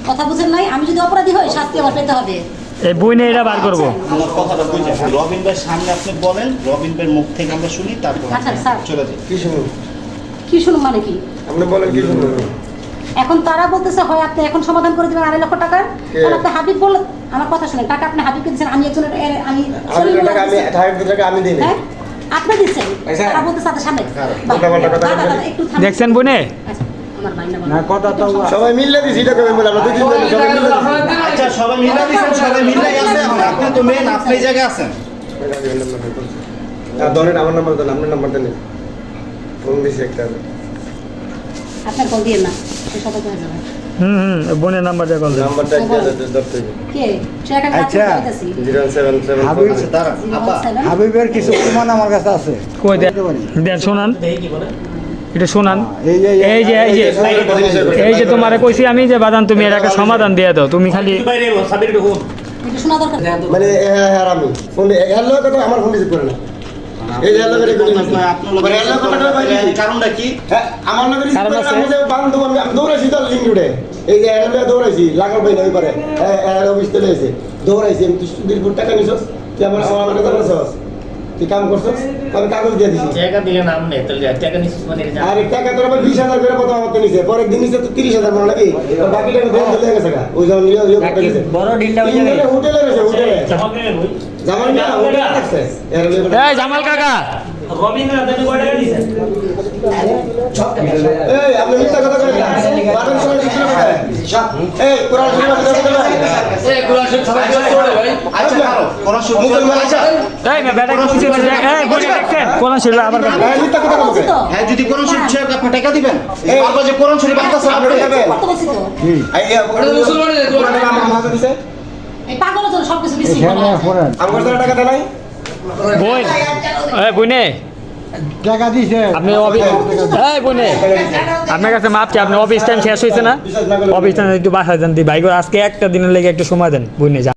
কথা বুঝেন নাই? আমি যদি অপরাধী হই শাস্তি আমার পেতে হবে। এই বইনে এটা বার করবো। আমার কথাটা বুঝে রবিন ভাই সামনে আপনি বলেন, রবিন ভাইয়ের মুখ থেকে আমরা শুনি, তারপর আচ্ছা স্যার, চলে যাই। কি শুনুন? কি শুনুন মানে কি? আপনি বলেন কি শুনুন? এখন তারা বলতেছে হয় আপনি এখন সমাধান করে দিবেন 2.5 লক্ষ টাকা, আর আপনি হাবিব বলল আমার কথা শুনেন, টাকা আপনি হাবিবকে দিয়েছেন, আমি একজনের আমি টাকা আমি দিই না। হ্যাঁ আপনি দিচ্ছেন, তারা বলতেছে তাদের সামনে একটু থামেন। দেখছেন বইনে? আচ্ছা, আমার ভাই না কথা তো সবাই মিললে দিছি এটা কবে বলে আমরা দুই তিন জন সবাই মিললে দিছি। আচ্ছা সবাই মিলে দিচ্ছেন, সবাই মিলে আছে, আপনি তো মেন, আপনি এই জায়গায় আছেন। আর ধরেন আমার নাম্বার দেন, আপনার নাম্বার দেন, ফোন দিছি একটা। আপনার কল দিয়ে না, সে সবাই হয়ে যাবে। বোনের নাম্বার দিয়ে কল দেন। নাম্বারটা ধরতে হবে। কে সে একটা কাজ আচ্ছা। করতেছি 077 হাবিব আচ্ছা দাঁড়ান, আপা 017 হাবিবের কিছু প্রমাণ আমার কাছে আছে। কই দেন, দেন শোনান, এটা শোনান। এই যে এই যে এই যে এই যে তোমারে কইছি আমি যে বাদান তুমি এর একটা সমাধান দিয়ে দাও, তুমি খালি এটা শোনা দরকার। মানে হ্যাঁ আমি ফোন হ্যালো কথা আমার ফোন রিসিভ করে না। এই যে হ্যালো করে করি না। আপনার হ্যালো কথা ভাই কারণটা কি? হ্যাঁ আমার নামে রিসিভ কারণ করে আছে? আমি যে বান্ধব আমি দৌড়াইছি তো লিংক উঠে। এই যে হ্যালো দৌড়াইছি লাগাল ভাই না ওই পারে। হ্যাঁ অফিস চলে এসে দৌড়াইছি আমি, তুই দীর্ঘ টাকা নিছস, তুই আমার কাছে জানাছস, তুই কাম করছস, আমি কাগজ দিয়ে দিছি। টাকা দিলে নাম নেই, তাহলে টাকা নিছিস মানে এটা আর টাকা তোর আবার 20,000 করে প্রথম আমাকে নিছে, পরের দিন নিছে তো 30,000 মনে নাকি, আর বাকি টাকা দেন চলে গেছে গা। ওই যখন ইয়ে করতে গেছে বড় ডিলটা হয়ে যাবে। হোটেলে গেছে হোটেলে জামাল কে বই জামাল না হোটেলে রাখছে এর লগে এই জামাল কাকা, রবীন্দ্রনাথ আপনি কয় টাকা দিয়েছেন? এই আপনি মিথ্যা কথা করেন না বাটন সময় দিছিল না এই কোরআন শরীফ কথা বলেন এই কুরআন শরীফ সবাই পড়ে ভাই। আচ্ছা কারো কোরআন শরীফ মুসলমান আচ্ছা এই না বেটা কইছি এই বইনে দেখছেন কোন ছিল আবার এই মিথ্যা কথা বলছি বলছে তো। হ্যাঁ যদি কোরআন শরীফ ছেড়ে আপনি টাকা দিবেন, এই বারবার যে কোরআন শরীফ আনতেছে আপনি কথা বলছি তো। এই মুসলমানের কোরআনের নাম আমাকে দিছে এই পাগলের জন্য সবকিছু বেশি এখানে পড়েন আমার কাছে টাকা দেয় নাই বই এই বইনে টাকা দিছে আপনি অফিস এই বইনে আপনার কাছে মাপ চাই, আপনি অফিস টাইম শেষ হয়েছে না, বিশ্বাস না করলে অফিস টাইম একটু বাসা যান দি ভাই, আজকে একটা দিনের লেগে একটু সময় দেন বইনে।